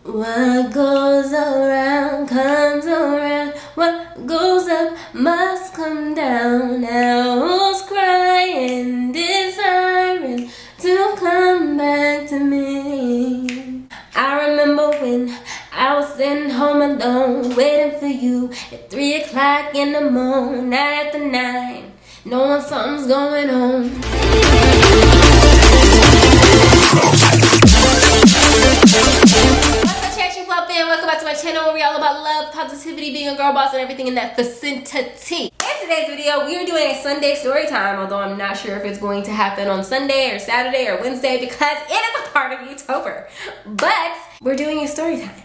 What goes around comes around. What goes up must come down. Now who's crying, desiring to come back to me? I remember when I was sitting home alone, waiting for you at 3 o'clock in the morning, night after night, knowing something's going on. CherishingFlo fan, welcome back to my channel where we all about love, positivity, being a girl boss, and everything in that vicinity. In today's video, we are doing a Sunday story time, although I'm not sure if it's going to happen on Sunday or Saturday or Wednesday because it is a part of October. But we're doing a story time.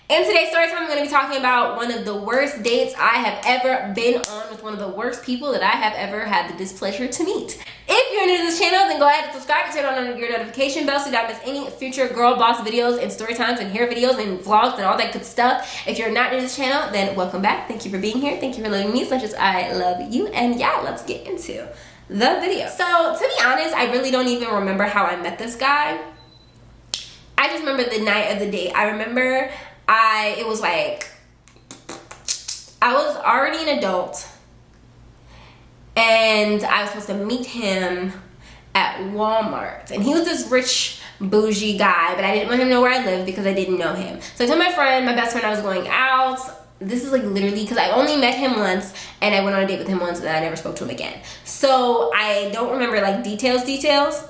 In today's story time, I'm going to be talking about one of the worst dates I have ever been on with one of the worst people that I have ever had the displeasure to meet. If you're new to this channel, then go ahead and subscribe and turn on your notification bell so you don't miss any future girl boss videos and story times and hair videos and vlogs and all that good stuff. If you're not new to this channel, then welcome back. Thank you for being here. Thank you for loving me as much as I love you. And yeah, let's get into the video. So to be honest, I really don't even remember how I met this guy. I just remember the night of the date. I remember it was like, I was already an adult and I was supposed to meet him at Walmart, and he was this rich bougie guy, but I didn't want him to know where I lived because I didn't know him. So I told my best friend I was going out. This is like literally because I only met him once and I went on a date with him once and I never spoke to him again. So I don't remember like details.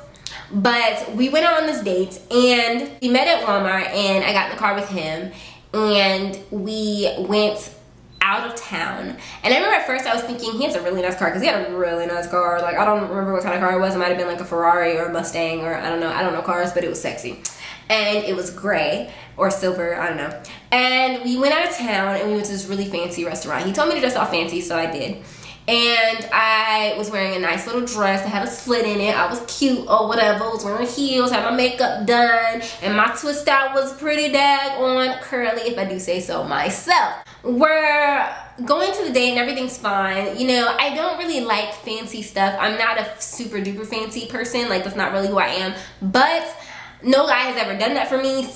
But we went on this date and we met at Walmart and I got in the car with him and we went out of town. And I remember at first I was thinking he has a really nice car because he had a really nice car. Like I don't remember what kind of car it was. It might have been like a Ferrari or a Mustang or I don't know cars, but it was sexy. And it was gray or silver, I don't know. And we went out of town and we went to this really fancy restaurant. He told me to dress all fancy, so I did. And I was wearing a nice little dress that had a slit in it. I was cute or whatever. I was wearing heels, had my makeup done, and my twist out was pretty daggone curly, if I do say so myself. We're going to the date and everything's fine. You know, I don't really like fancy stuff. I'm not a super duper fancy person. Like, that's not really who I am. But no guy has ever done that for me.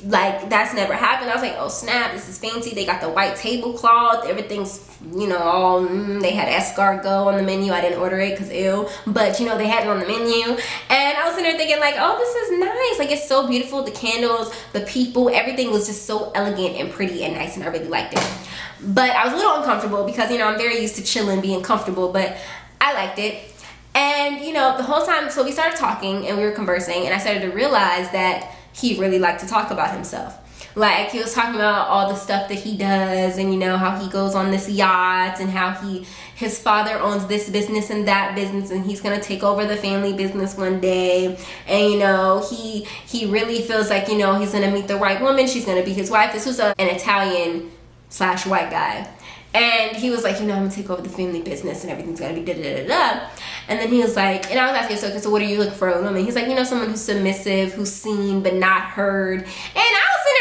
Like, that's never happened. I was like, oh snap, this is fancy. They got the white tablecloth. Everything's, you know, all, they had escargot on the menu. I didn't order it because ew. But, you know, they had it on the menu. And I was sitting there thinking like, oh, this is nice. Like, it's so beautiful. The candles, the people, everything was just so elegant and pretty and nice. And I really liked it. But I was a little uncomfortable because, you know, I'm very used to chilling, being comfortable. But I liked it. And, you know, the whole time, so we started talking and we were conversing and I started to realize that he really liked to talk about himself. Like, he was talking about all the stuff that he does and, you know, how he goes on this yacht and how his father owns this business and that business and he's going to take over the family business one day. And, you know, he really feels like, you know, he's going to meet the right woman. She's going to be his wife. This was an Italian/white guy. And he was like, you know, I'm gonna take over the family business and everything's gonna be da-da-da-da. And then he was like, and I was asking, so what are you looking for in a woman? He's like, you know, someone who's submissive, who's seen but not heard. And I was sitting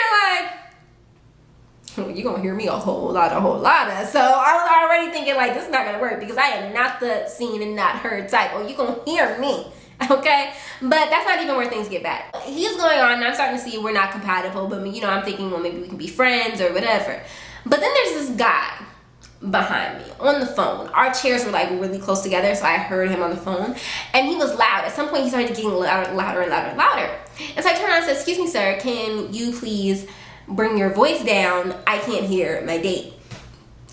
there like, you're gonna hear me a whole lot of. So I was already thinking like, this is not gonna work because I am not the seen and not heard type. Oh, you're gonna hear me. Okay, but that's not even where things get bad. He's going on and I'm starting to see we're not compatible, but you know, I'm thinking, well, maybe we can be friends or whatever. But then there's this guy behind me on the phone. Our chairs were like really close together, so I heard him on the phone and he was loud. At some point he started getting louder. And so I turned around and said, excuse me sir, can you please bring your voice down? I can't hear my date.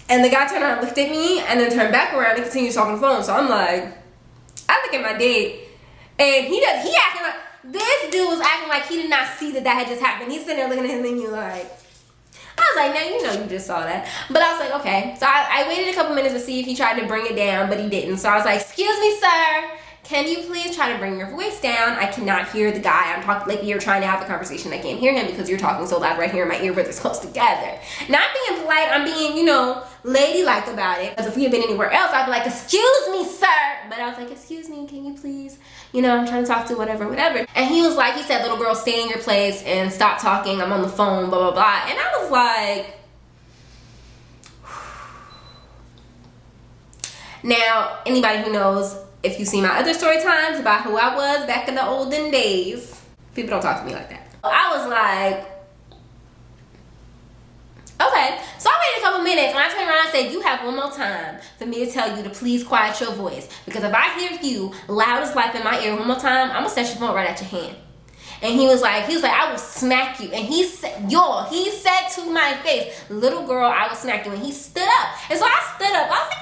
And the guy turned around and looked at me and then turned back around and continued talking on the phone. So I'm like, I look at my date and he acting like, this dude was acting like he did not see that had just happened. He's sitting there looking at his menu like, I was like, now you know you just saw that. But I was like, okay. So I waited a couple minutes to see if he tried to bring it down, but he didn't. So I was like, excuse me, sir. Can you please try to bring your voice down? I cannot hear the guy. I'm talking like you're trying to have a conversation. I can't hear him because you're talking so loud right here. My earbuds are close together. Not being polite. I'm being, you know, ladylike about it. Because if we had been anywhere else, I'd be like, excuse me, sir. But I was like, excuse me, can you please? You know, I'm trying to talk to whatever. And he was like, he said, little girl, stay in your place and stop talking. I'm on the phone, blah, blah, blah. And I was like, now, anybody who knows, if you see my other story times about who I was back in the olden days, people don't talk to me like that. I was like, said, you have one more time for me to tell you to please quiet your voice. Because if I hear you loud as life in my ear one more time, I'm going to set your phone right at your hand. And he was like, I will smack you. And he said, he said to my face, little girl, I will smack you. And he stood up. And so I stood up. I was like,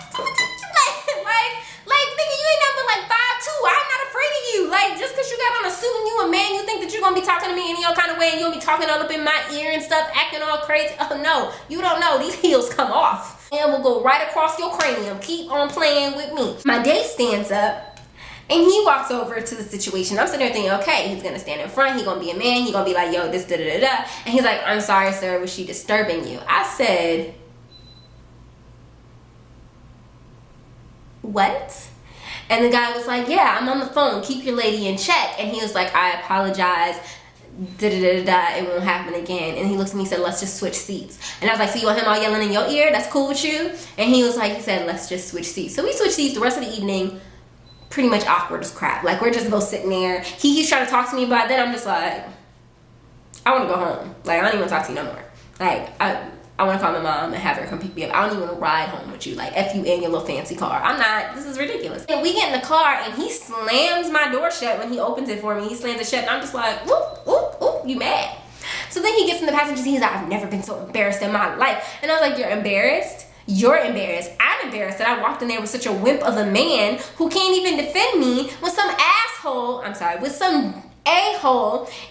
nigga, you ain't nothing but like 5'2". I'm not afraid of you. Like, just because you got on a suit and you a man, you think that you're going to be talking to me any other kind of way and you'll be talking all up in my ear and stuff, acting all crazy. Oh, no. You don't know. These heels come off. And will go right across your cranium. Keep on playing with me. My date stands up. And he walks over to the situation. I'm sitting there thinking, okay, he's gonna stand in front, he's gonna be a man, he's gonna be like, yo, this, da da da da. And he's like, I'm sorry, sir, was she disturbing you? I said, what? And the guy was like, yeah, I'm on the phone, keep your lady in check. And he was like, I apologize, da da da da, it won't happen again. And he looks at me and said, let's just switch seats. And I was like, so you want him all yelling in your ear? That's cool with you? And he was like, he said, let's just switch seats. So we switched seats. The rest of the evening, pretty much awkward as crap. Like, we're just both sitting there. He's trying to talk to me, but then I'm just like, I want to go home. Like, I don't even want to talk to you no more. Like, I want to call my mom and have her come pick me up. I don't even want to ride home with you. Like, F you in your little fancy car. I'm not. This is ridiculous. And we get in the car, and he slams my door shut when he opens it for me. He slams it shut, and I'm just like, whoop, whoop, whoop, you mad? So then he gets in the passenger seat. He's like, I've never been so embarrassed in my life. And I was like, you're embarrassed? You're embarrassed. I'm embarrassed that I walked in there with such a wimp of a man who can't even defend me with some a-hole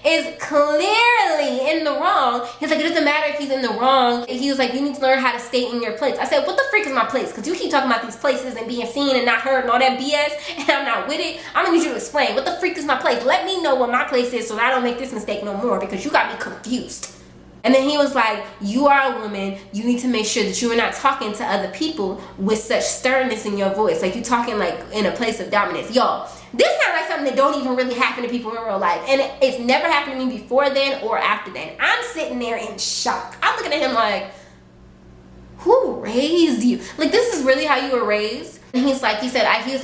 is clearly in the wrong. He's like, it doesn't matter if he's in the wrong. He was like, you need to learn how to stay in your place. I said, what the freak is my place? Because you keep talking about these places and being seen and not heard and all that BS, and I'm not with it. I'm gonna need you to explain, what the freak is my place? Let me know what my place is so that I don't make this mistake no more, because you got me confused. And then he was like, you are a woman. You need to make sure that you are not talking to other people with such sternness in your voice. Like, you talking like in a place of dominance. Y'all, this sounds like something that don't even really happen to people in real life. And it's never happened to me before then or after then. I'm sitting there in shock. I'm looking at him like, who raised you? Like, this is really how you were raised? And he was like,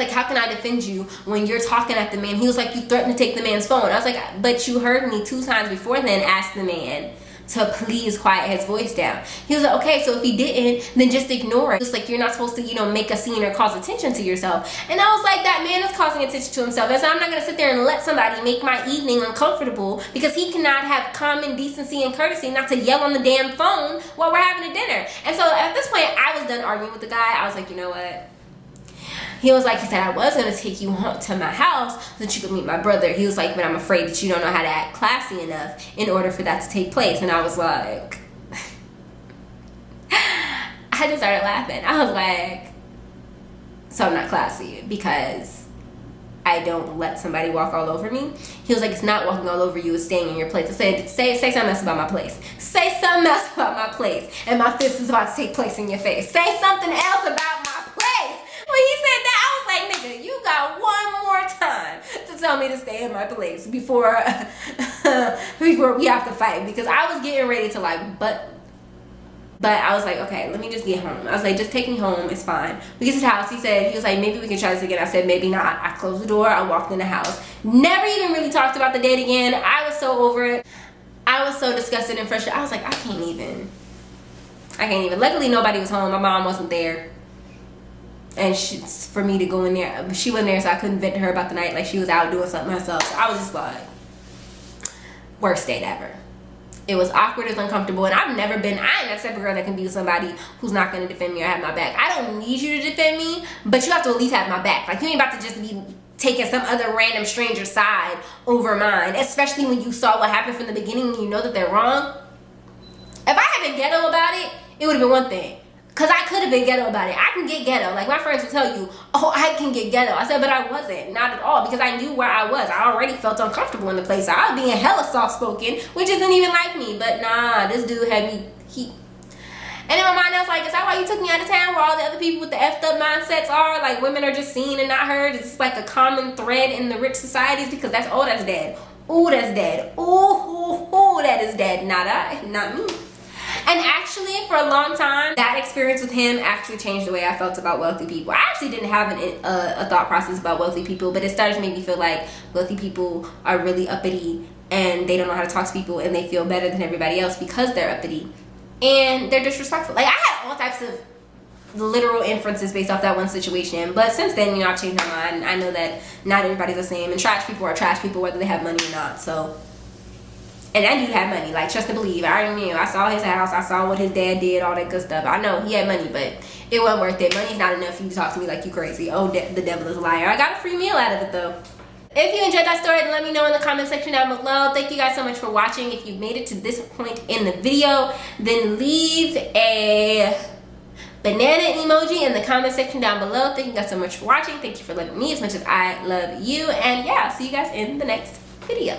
how can I defend you when you're talking at the man? He was like, you threatened to take the man's phone. I was like, but you heard me 2 times before then ask the man to please quiet his voice down. He was like, okay, so if he didn't, then just ignore it. It's like, you're not supposed to, make a scene or cause attention to yourself. And I was like, that man is causing attention to himself. And so I'm not gonna sit there and let somebody make my evening uncomfortable because he cannot have common decency and courtesy not to yell on the damn phone while we're having a dinner. And so at this point, I was done arguing with the guy. I was like, you know what? He said, I was going to take you home to my house so that you could meet my brother. He was like, but I'm afraid that you don't know how to act classy enough in order for that to take place. And I was like, I just started laughing. I was like, so I'm not classy because I don't let somebody walk all over me. He was like, it's not walking all over you, it's staying in your place. I said, say something else about my place. Say something else about my place. And my fist is about to take place in your face. Say something else about my place. When he said that, I was like, nigga, you got one more time to tell me to stay in my place before we have to fight. Because I was getting ready to but I was like, okay, let me just get home. I was like, just take me home, it's fine. We get to the house, he was like, maybe we can try this again. I said, maybe not. I closed the door, I walked in the house. Never even really talked about the date again. I was so over it. I was so disgusted and frustrated. I was like, I can't even. Luckily, nobody was home. My mom wasn't there. And for me to go in there, she wasn't there, so I couldn't vent to her about the night. Like, she was out doing something herself. So I was just like, worst date ever. It was awkward, it was uncomfortable, and I ain't that type of girl that can be with somebody who's not going to defend me or have my back. I don't need you to defend me, but you have to at least have my back. Like, you ain't about to just be taking some other random stranger's side over mine, especially when you saw what happened from the beginning and you know that they're wrong. If I had been ghetto about it, it would have been one thing. Because I could have been ghetto about it. I can get ghetto. Like, my friends will tell you, oh, I can get ghetto. I said, but I wasn't. Not at all. Because I knew where I was. I already felt uncomfortable in the place. I was being hella soft-spoken, which isn't even like me. But nah, this dude had me, And in my mind, I was like, is that why you took me out of town where all the other people with the effed up mindsets are? Like, women are just seen and not heard. It's just like a common thread in the rich societies because that's dead. Ooh, that's dead. Ooh, that is dead. Not me. And actually, for a long time, that experience with him actually changed the way I felt about wealthy people. I actually didn't have a thought process about wealthy people, but it started to make me feel like wealthy people are really uppity and they don't know how to talk to people and they feel better than everybody else because they're uppity and they're disrespectful. Like, I had all types of literal inferences based off that one situation. But since then, you know, I've changed my mind. I know that not everybody's the same, and trash people are trash people whether they have money or not. So, and that dude had money, like, trust and believe. I already knew. I saw his house, I saw what his dad did, all that good stuff. I know he had money, but it wasn't worth it. Money's not enough for you to talk to me like you crazy. Oh, the devil is a liar. I got a free meal out of it though. If you enjoyed that story, then let me know in the comment section down below. Thank you guys so much for watching. If you've made it to this point in the video, then leave a banana emoji in the comment section down below. Thank you guys so much for watching. Thank you for loving me as much as I love you. And yeah, I'll see you guys in the next video.